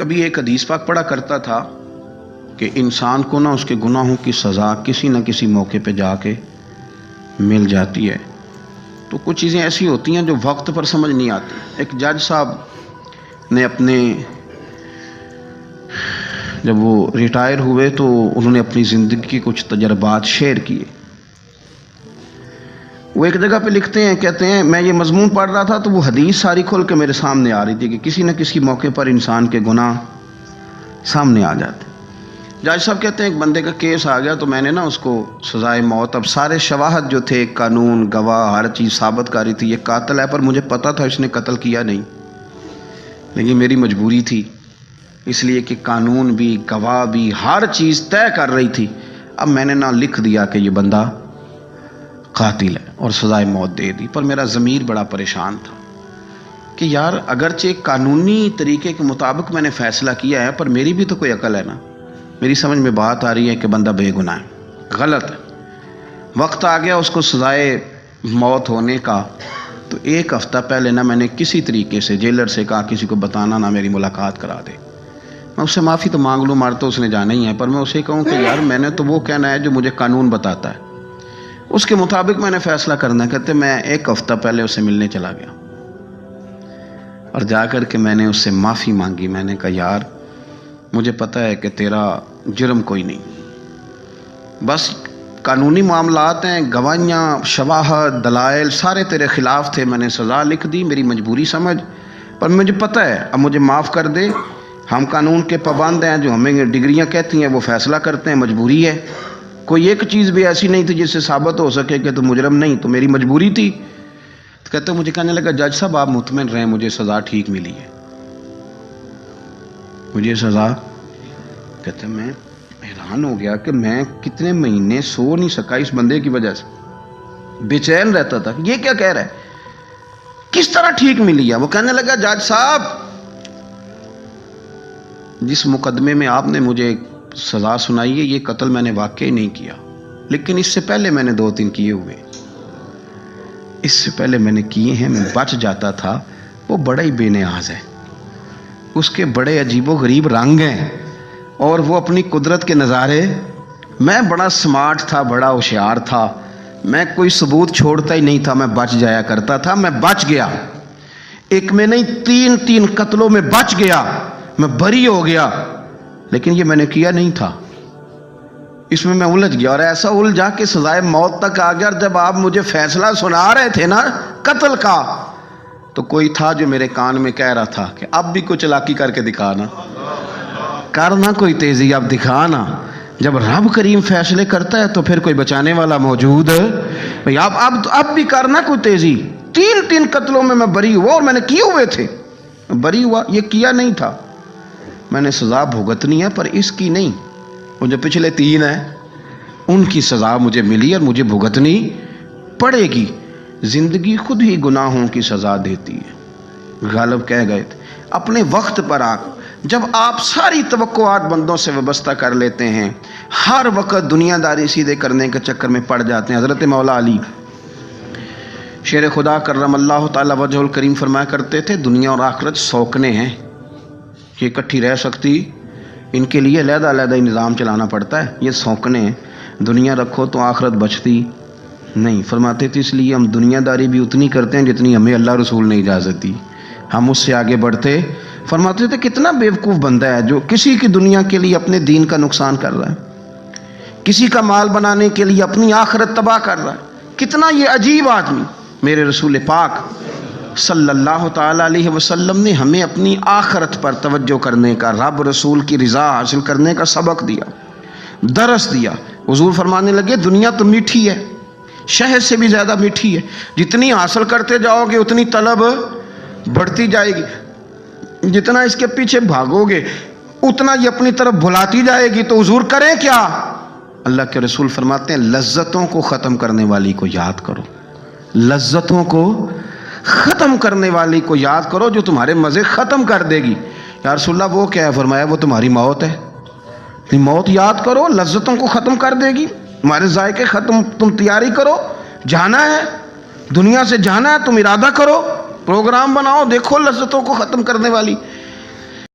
کبھی ایک حدیث پاک پڑھا کرتا تھا کہ انسان کو نہ اس کے گناہوں کی سزا کسی نہ کسی موقع پہ جا کے مل جاتی ہے، تو کچھ چیزیں ایسی ہوتی ہیں جو وقت پر سمجھ نہیں آتی۔ ایک جج صاحب نے اپنے جب وہ ریٹائر ہوئے تو انہوں نے اپنی زندگی کے کچھ تجربات شیئر کیے۔ وہ ایک جگہ پہ لکھتے ہیں، کہتے ہیں میں یہ مضمون پڑھ رہا تھا تو وہ حدیث ساری کھول کے میرے سامنے آ رہی تھی کہ کسی نہ کسی موقع پر انسان کے گناہ سامنے آ جاتے۔ جج صاحب کہتے ہیں ایک بندے کا کیس آ گیا تو میں نے نا اس کو سزائے موت، اب سارے شواہد جو تھے، قانون، گواہ، ہر چیز ثابت کاری تھی، یہ قاتل ہے، پر مجھے پتا تھا اس نے قتل کیا نہیں، لیکن میری مجبوری تھی، اس لیے کہ قانون بھی، گواہ بھی، ہر چیز طے کر رہی تھی۔ اب میں نے نہ لکھ دیا کہ یہ بندہ قاتل ہے اور سزائے موت دے دی، پر میرا ضمیر بڑا پریشان تھا کہ یار اگرچہ قانونی طریقے کے مطابق میں نے فیصلہ کیا ہے، پر میری بھی تو کوئی عقل ہے نا، میری سمجھ میں بات آ رہی ہے کہ بندہ بے گناہ ہے، غلط ہے۔ وقت آ گیا اس کو سزائے موت ہونے کا، تو ایک ہفتہ پہلے نہ میں نے کسی طریقے سے جیلر سے کہا کسی کو بتانا نہ میری ملاقات کرا دے۔ میں اس سے معافی تو مانگ لوں، مار تو اس نے جانا ہی ہے، پر میں اسے کہوں کہ یار میں نے تو وہ کہنا ہے جو مجھے قانون بتاتا ہے، اس کے مطابق میں نے فیصلہ کرنا ہے۔ کہتے میں ایک ہفتہ پہلے اس سے ملنے چلا گیا اور جا کر کے میں نے اس سے معافی مانگی۔ میں نے کہا یار مجھے پتہ ہے کہ تیرا جرم کوئی نہیں، بس قانونی معاملات ہیں، گواہیاں، شواہد، دلائل سارے تیرے خلاف تھے، میں نے سزا لکھ دی، میری مجبوری سمجھ، پر مجھے پتہ ہے، اب مجھے معاف کر دے، ہم قانون کے پابند ہیں، جو ہمیں ڈگریاں کہتی ہیں وہ فیصلہ کرتے ہیں، مجبوری ہے، کوئی ایک چیز بھی ایسی نہیں تھی جس سے ثابت ہو سکے کہ تو مجرم نہیں، تو میری مجبوری تھی۔ تو کہتے مجھے کہنے لگا جج صاحب آپ مطمئن رہیں، مجھے سزا ٹھیک ملی ہے، مجھے سزا۔ کہتے میں حیران ہو گیا کہ میں کتنے مہینے سو نہیں سکا اس بندے کی وجہ سے، بے چین رہتا تھا، یہ کیا کہہ رہا ہے، کس طرح ٹھیک ملی ہے۔ وہ کہنے لگا جج صاحب جس مقدمے میں آپ نے مجھے سزا سنائی ہے یہ قتل میں نے واقعی نہیں کیا، لیکن اس سے پہلے میں نے 2-3 کیے ہوئے، اس سے پہلے میں نے کیے ہیں، میں بچ جاتا تھا۔ وہ بڑا ہی بے نیاز ہے، اس کے بڑے عجیب و غریب رنگ ہیں اور وہ اپنی قدرت کے نظارے، میں بڑا سمارٹ تھا، بڑا ہوشیار تھا، میں کوئی ثبوت چھوڑتا ہی نہیں تھا، میں بچ جایا کرتا تھا، میں بچ گیا، ایک میں نہیں 3 قتلوں میں بچ گیا، میں بری ہو گیا، لیکن یہ میں نے کیا نہیں تھا، اس میں الجھ گیا، اور ایسا الجھا کہ سزائے موت تک آ گیا۔ اور جب آپ مجھے فیصلہ سنا رہے تھے نا قتل کا، تو کوئی تھا جو میرے کان میں کہہ رہا تھا کہ اب بھی کچھ چالاکی کر کے دکھانا، کرنا کوئی تیزی اب دکھانا، جب رب کریم فیصلے کرتا ہے تو پھر کوئی بچانے والا موجود بھئی، اب بھی کرنا کوئی تیزی۔ 3 قتلوں میں بری ہوا، اور میں نے کیے ہوئے تھے، بری ہوا، یہ کیا نہیں تھا، میں نے سزا بھگتنی ہے، پر اس کی نہیں، وہ جو پچھلے 3 ہیں ان کی سزا مجھے ملی اور مجھے بھگتنی پڑے گی۔ زندگی خود ہی گناہوں کی سزا دیتی ہے، غالب کہہ گئے تھے اپنے وقت پر آ، جب آپ ساری توقعات بندوں سے وابستہ کر لیتے ہیں، ہر وقت دنیا داری سیدھے کرنے کے چکر میں پڑ جاتے ہیں۔ حضرت مولا علی شیر خدا کرم اللہ تعالی وجہ الکریم فرمایا کرتے تھے دنیا اور آخرت سوکنے ہیں، یہ اکٹھی رہ سکتی، ان کے لیے علیحدہ علیحدہ نظام چلانا پڑتا ہے، یہ سوکنے ہیں، دنیا رکھو تو آخرت بچتی نہیں۔ فرماتے تھے اس لیے ہم دنیا داری بھی اتنی کرتے ہیں جتنی ہمیں اللہ رسول نے اجازت دی، ہم اس سے آگے بڑھتے۔ فرماتے تھے کتنا بیوقوف بندہ ہے جو کسی کی دنیا کے لیے اپنے دین کا نقصان کر رہا ہے، کسی کا مال بنانے کے لیے اپنی آخرت تباہ کر رہا ہے، کتنا یہ عجیب آدمی۔ میرے رسول پاک صلی اللہ تعالی علیہ وسلم نے ہمیں اپنی آخرت پر توجہ کرنے کا، رب رسول کی رضا حاصل کرنے کا سبق دیا، درس دیا۔ حضور فرمانے لگے دنیا تو میٹھی ہے، شہد سے بھی زیادہ میٹھی ہے، جتنی حاصل کرتے جاؤ گے اتنی طلب بڑھتی جائے گی، جتنا اس کے پیچھے بھاگو گے اتنا یہ اپنی طرف بھلاتی جائے گی۔ تو حضور کریں کیا؟ اللہ کے رسول فرماتے ہیں لذتوں کو ختم کرنے والی کو یاد کرو، لذتوں کو ختم کرنے والی کو یاد کرو جو تمہارے مزے ختم کر دے گی۔ یا رسول اللہ وہ کیا ہے؟ فرمایا وہ تمہاری موت ہے، موت یاد کرو، لذتوں کو ختم کر دے گی، تمہارے ذائقے ختم، تم تیاری کرو، جانا ہے دنیا سے، جانا ہے، تم ارادہ کرو، پروگرام بناؤ، دیکھو لذتوں کو ختم کرنے والی